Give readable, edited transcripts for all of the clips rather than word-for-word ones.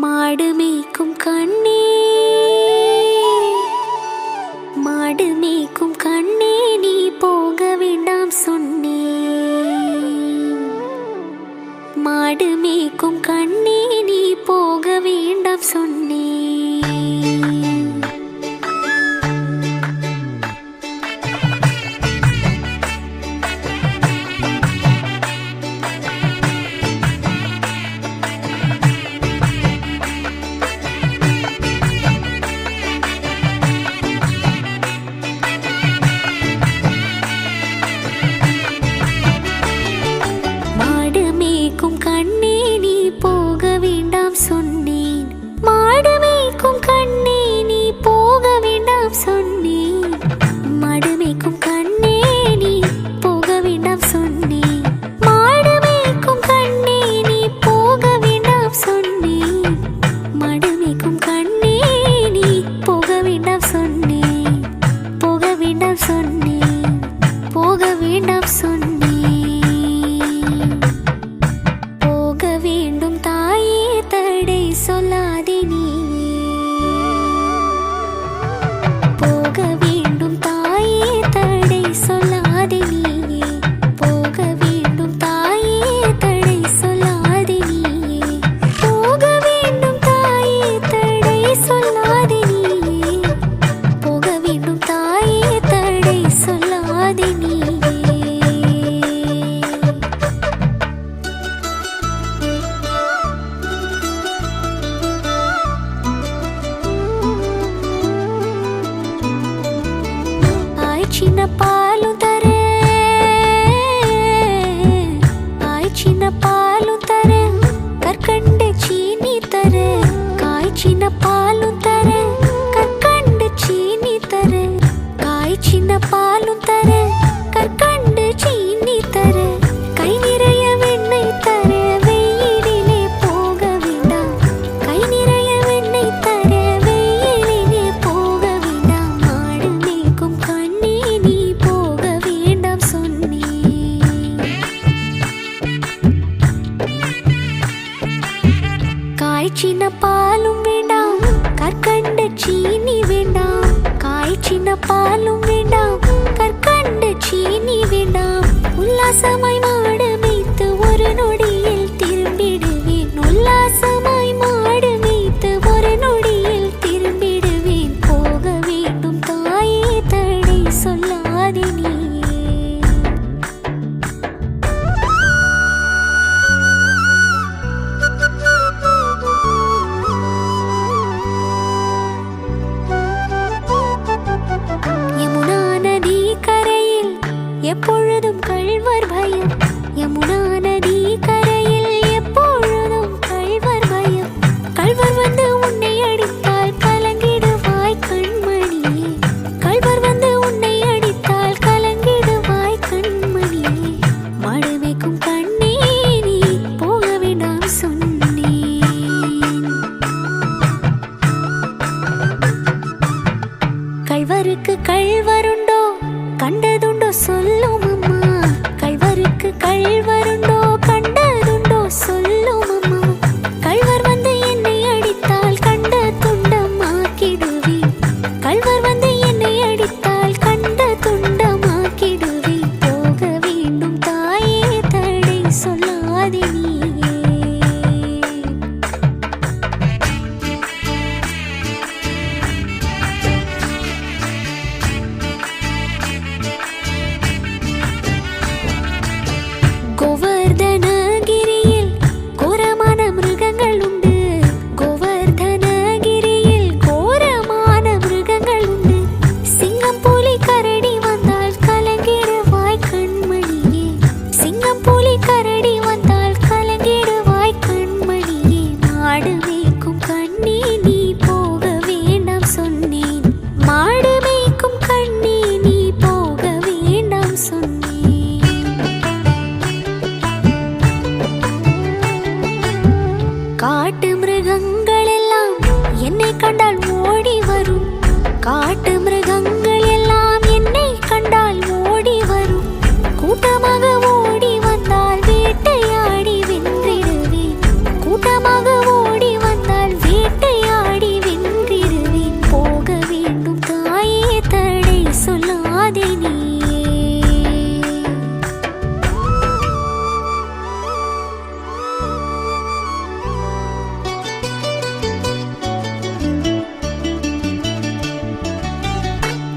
மாடு மேய்க்கும் கண்ணே, மாடு மேய்க்கும் கண்ணே, நீ போக வேண்டாம் சொன்னேன். மாடு மேய்க்கும் கண்ணே, நீ போக வேண்டாம் சொன்னேன். சின்ன பாலும் தர, ஆய் சின்ன பாலும் தர, கற்கண்டு சீனி தர, காய் சின்ன பாலும் தர, கற்கண்டு சீனி தர, காய் சின்ன பாலும் தர, கற்கண்டு சீனி தர, கை நிறைய வெண்ணெய் தர, வெயிலிலே போக வேண்டாம், கை நிறைய வெண்ணெய் தர, வெயிலிலே போக வேண்டாம். மாடு மேய்க்கும் கண்ணே, நீ போக வேண்டாம் சொன்னேன். காய் சின்ன பாலும் வேண்டாம், கற்கண்டு சீனி வேண்டாம், காய் சின்ன பாலும் வேண்டாம், கற்கண்டு சீனி வேண்டாம். உல்லாசமாய் மாடு மேய்த்து ஒரு நொடியில் திரும்பிடுவேன், உல்லாசமாய் மாடு மேய்த்து ஒரு நொடியில் திரும்பிடுவேன். போக வேண்டும் தாயே, தடை சொல்லாதே நீயே. யமுனா நதி கரையில் எப்பொழுதும் கள்வர் பயம், யமுனா நதி கரையில் எப்பொழுதும் கள்வர் பயம். கள்வர் வந்து உன்னை அடித்தால் கலங்கிடுவாய் கண்மணியே, கள்வர் வந்து உன்னை அடித்தால் கலங்கிடுவாய் கண்மணியே. மாடு மேய்க்கும் கண்ணே, நீ போக வேண்டாம் சொன்னேன். கள்வருக்கு கள்வருண்டோ, கண்டதுண்டோ சொல்லும் அம்மா, கள்வருக்கு கள்வருண்டோ, கண்டதுண்டோ சொல்லும் அம்மா. கள்வர் வந்து என்னை அடித்தால் கண்ட துண்டம் ஆக்கிடுவேன், கள்வர் வந்து என்னை அடித்தால் கண்ட துண்டம் ஆக்கிடுவேன். போக வேண்டும் தாயே, தடை சொல்லாதே நீயே. சொல்லாதே நீயே.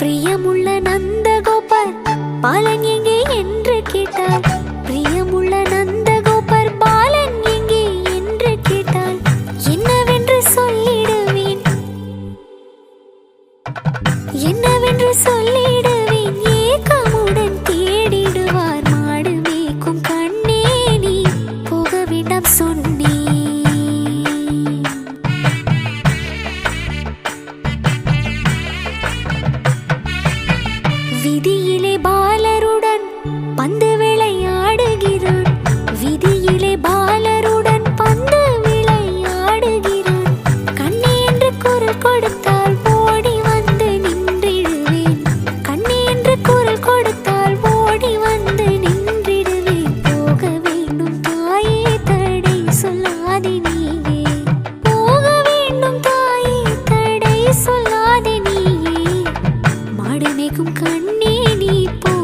பிரியமுள்ள நந்தகோபர் பாலன் எங்கே என்று கேட்டாள். பிரியமுள்ள நந்தகோபர் பாலன் எங்கே என்று கேட்டாள். என்னவென்று சொல்லிடுவேன், என்னவென்று சொல்லிடுவேன். ஏக்கமுடன் தேடிடுவார் மாடு மேய்க்கும் கண்ணே, நீ போக வேண்டாம் சொன்னேன். விதியிலே பாலருடன் பந்து விளையாடுகிறான். விதியிலே பாலருடன் பந்து விளையாடுகிறான். கண்ணே என்று குரல் கொடுத்தால் ஓடி வந்து நின்றிடுவேன். கண்ணே என்று குரல் கொடுத்தால் ஓடி வந்து நின்றிடுவேன். போக வேண்டும் தாயே தடை சொல்லாதே நீயே. போக வேண்டும் தாயே தடை சொல்லாதே நீயே. மாடு மேய்க்கும் கண்ணே நீ போ.